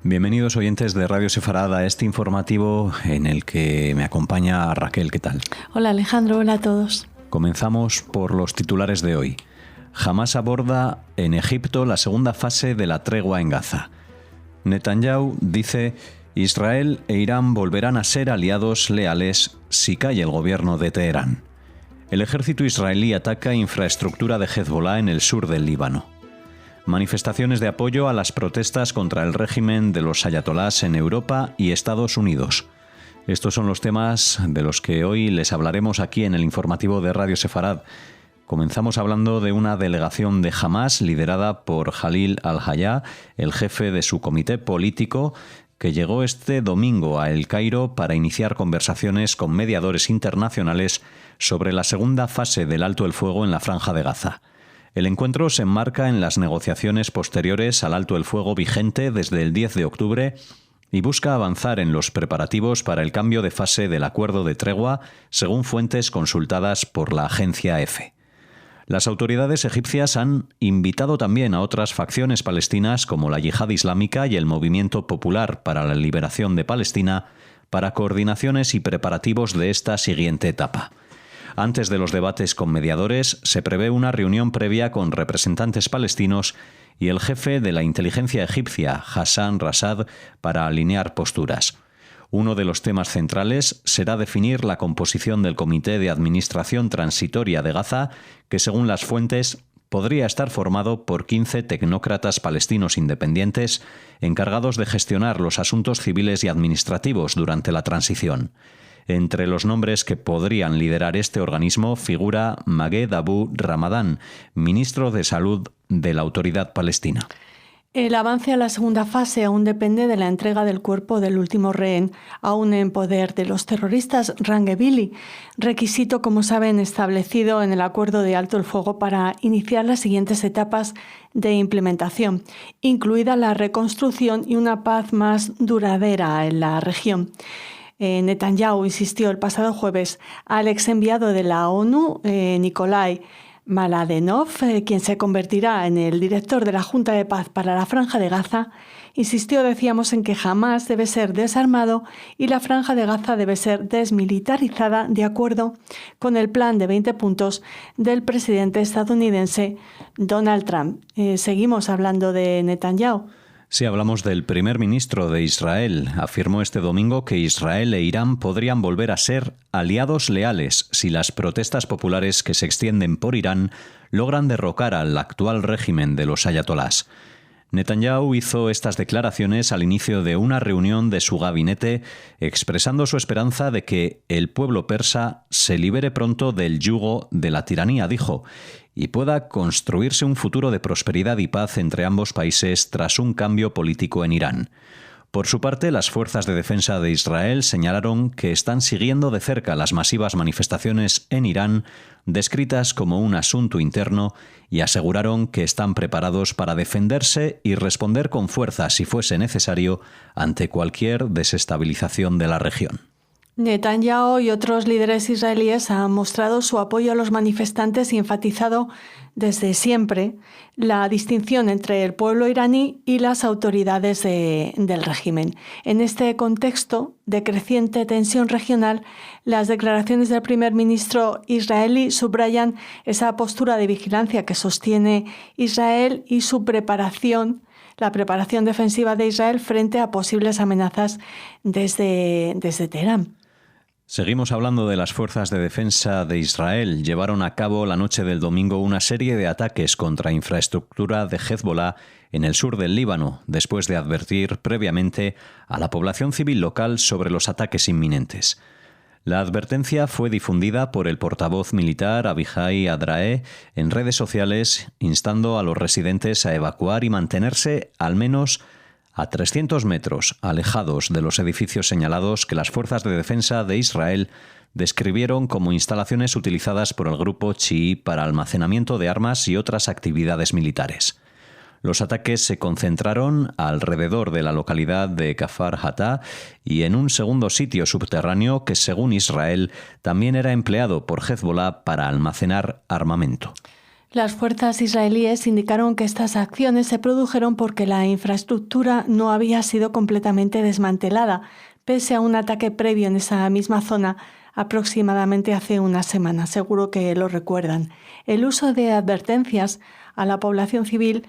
Bienvenidos oyentes de Radio Sefarad a este informativo en el que me acompaña Raquel. ¿Qué tal? Hola Alejandro, hola a todos. Comenzamos por los titulares de hoy. Hamás aborda en Egipto la segunda fase de la tregua en Gaza. Netanyahu dice: Israel e Irán volverán a ser aliados leales si cae el gobierno de Teherán. El ejército israelí ataca infraestructura de Hezbollah en el sur del Líbano. Manifestaciones de apoyo a las protestas contra el régimen de los ayatolás en Europa y Estados Unidos. Estos son los temas de los que hoy les hablaremos aquí en el informativo de Radio Sefarad. Comenzamos hablando de una delegación de Hamás liderada por Jalil al-Haya, el jefe de su comité político, que llegó este domingo a El Cairo para iniciar conversaciones con mediadores internacionales sobre la segunda fase del alto el fuego en la Franja de Gaza. El encuentro se enmarca en las negociaciones posteriores al alto el fuego vigente desde el 10 de octubre y busca avanzar en los preparativos para el cambio de fase del acuerdo de tregua, según fuentes consultadas por la agencia EFE. Las autoridades egipcias han invitado también a otras facciones palestinas como la Yihad Islámica y el Movimiento Popular para la Liberación de Palestina para coordinaciones y preparativos de esta siguiente etapa. Antes de los debates con mediadores, se prevé una reunión previa con representantes palestinos y el jefe de la inteligencia egipcia, Hassan Rasad, para alinear posturas. Uno de los temas centrales será definir la composición del Comité de Administración Transitoria de Gaza, que según las fuentes podría estar formado por 15 tecnócratas palestinos independientes encargados de gestionar los asuntos civiles y administrativos durante la transición. Entre los nombres que podrían liderar este organismo figura Maged Abu Ramadán, ministro de Salud de la Autoridad Palestina. El avance a la segunda fase aún depende de la entrega del cuerpo del último rehén, aún en poder de los terroristas Rangevili, requisito, como saben, establecido en el acuerdo de alto el fuego para iniciar las siguientes etapas de implementación, incluida la reconstrucción y una paz más duradera en la región. Netanyahu insistió el pasado jueves al ex enviado de la ONU, Nikolai Maladenov, quien se convertirá en el director de la Junta de Paz para la Franja de Gaza, insistió, decíamos, en que Hamás debe ser desarmado y la Franja de Gaza debe ser desmilitarizada de acuerdo con el plan de 20 puntos del presidente estadounidense Donald Trump. Seguimos hablando de Netanyahu. Sí, hablamos del primer ministro de Israel. Afirmó este domingo que Israel e Irán podrían volver a ser aliados leales si las protestas populares que se extienden por Irán logran derrocar al actual régimen de los ayatolás. Netanyahu hizo estas declaraciones al inicio de una reunión de su gabinete, expresando su esperanza de que el pueblo persa se libere pronto del yugo de la tiranía, dijo, y pueda construirse un futuro de prosperidad y paz entre ambos países tras un cambio político en Irán. Por su parte, las fuerzas de defensa de Israel señalaron que están siguiendo de cerca las masivas manifestaciones en Irán, descritas como un asunto interno, y aseguraron que están preparados para defenderse y responder con fuerza si fuese necesario ante cualquier desestabilización de la región. Netanyahu y otros líderes israelíes han mostrado su apoyo a los manifestantes y enfatizado desde siempre la distinción entre el pueblo iraní y las autoridades del régimen. En este contexto de creciente tensión regional, las declaraciones del primer ministro israelí subrayan esa postura de vigilancia que sostiene Israel y su preparación, la preparación defensiva de Israel frente a posibles amenazas desde Teherán. Seguimos hablando de las fuerzas de defensa de Israel. Llevaron a cabo la noche del domingo una serie de ataques contra infraestructura de Hezbollah en el sur del Líbano, después de advertir previamente a la población civil local sobre los ataques inminentes. La advertencia fue difundida por el portavoz militar Abihai Adrae en redes sociales, instando a los residentes a evacuar y mantenerse al menos a 300 metros alejados de los edificios señalados que las fuerzas de defensa de Israel describieron como instalaciones utilizadas por el grupo chií para almacenamiento de armas y otras actividades militares. Los ataques se concentraron alrededor de la localidad de Kfar Hattah y en un segundo sitio subterráneo que, según Israel, también era empleado por Hezbollah para almacenar armamento. Las fuerzas israelíes indicaron que estas acciones se produjeron porque la infraestructura no había sido completamente desmantelada, pese a un ataque previo en esa misma zona aproximadamente hace una semana. Seguro que lo recuerdan. El uso de advertencias a la población civil,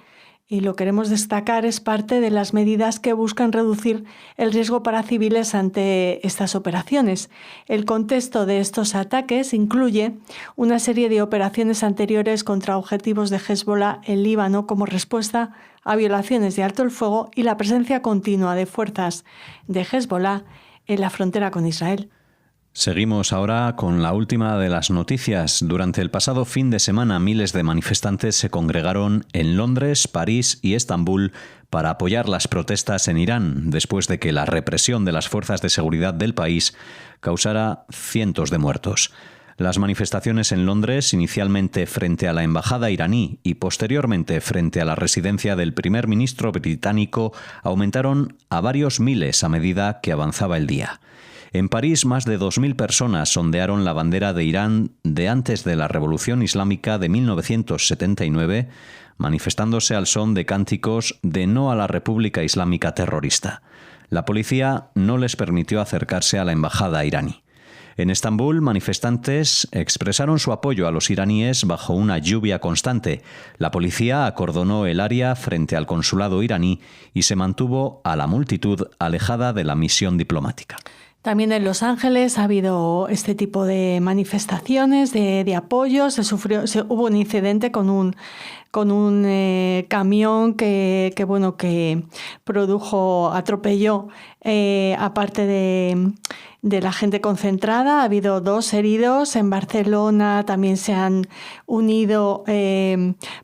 y lo queremos destacar, es parte de las medidas que buscan reducir el riesgo para civiles ante estas operaciones. El contexto de estos ataques incluye una serie de operaciones anteriores contra objetivos de Hezbollah en Líbano como respuesta a violaciones de alto el fuego y la presencia continua de fuerzas de Hezbollah en la frontera con Israel. Seguimos ahora con la última de las noticias. Durante el pasado fin de semana, miles de manifestantes se congregaron en Londres, París y Estambul para apoyar las protestas en Irán, después de que la represión de las fuerzas de seguridad del país causara cientos de muertos. Las manifestaciones en Londres, inicialmente frente a la embajada iraní y posteriormente frente a la residencia del primer ministro británico, aumentaron a varios miles a medida que avanzaba el día. En París, más de 2.000 personas ondearon la bandera de Irán de antes de la Revolución Islámica de 1979, manifestándose al son de cánticos de no a la República Islámica terrorista. La policía no les permitió acercarse a la embajada iraní. En Estambul, manifestantes expresaron su apoyo a los iraníes bajo una lluvia constante. La policía acordonó el área frente al consulado iraní y se mantuvo a la multitud alejada de la misión diplomática. También en Los Ángeles ha habido este tipo de manifestaciones de apoyo. Hubo un incidente con un camión que atropelló aparte de la gente concentrada. Ha habido 2 heridos. En Barcelona también se han unido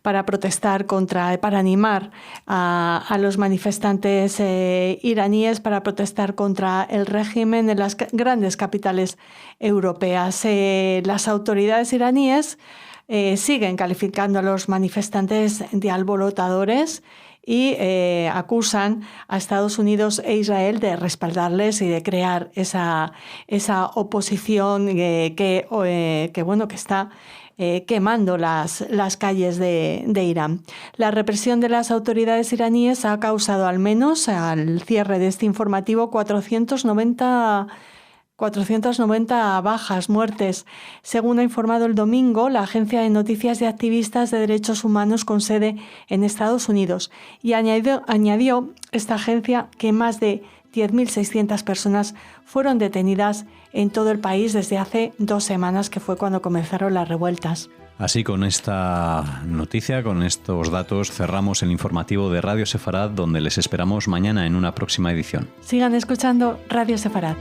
para protestar para animar a los manifestantes iraníes para protestar contra el régimen en las grandes capitales europeas. Las autoridades iraníes siguen calificando a los manifestantes de alborotadores y acusan a Estados Unidos e Israel de respaldarles y de crear esa oposición que está quemando las calles de Irán. La represión de las autoridades iraníes ha causado, al menos al cierre de este informativo, 490 bajas, muertes. Según ha informado el domingo la agencia de noticias de activistas de derechos humanos con sede en Estados Unidos, y añadió esta agencia que más de 10.600 personas fueron detenidas en todo el país desde hace 2 semanas, que fue cuando comenzaron las revueltas. Así, con esta noticia, con estos datos, cerramos el informativo de Radio Sefarad, donde les esperamos mañana en una próxima edición. Sigan escuchando Radio Sefarad.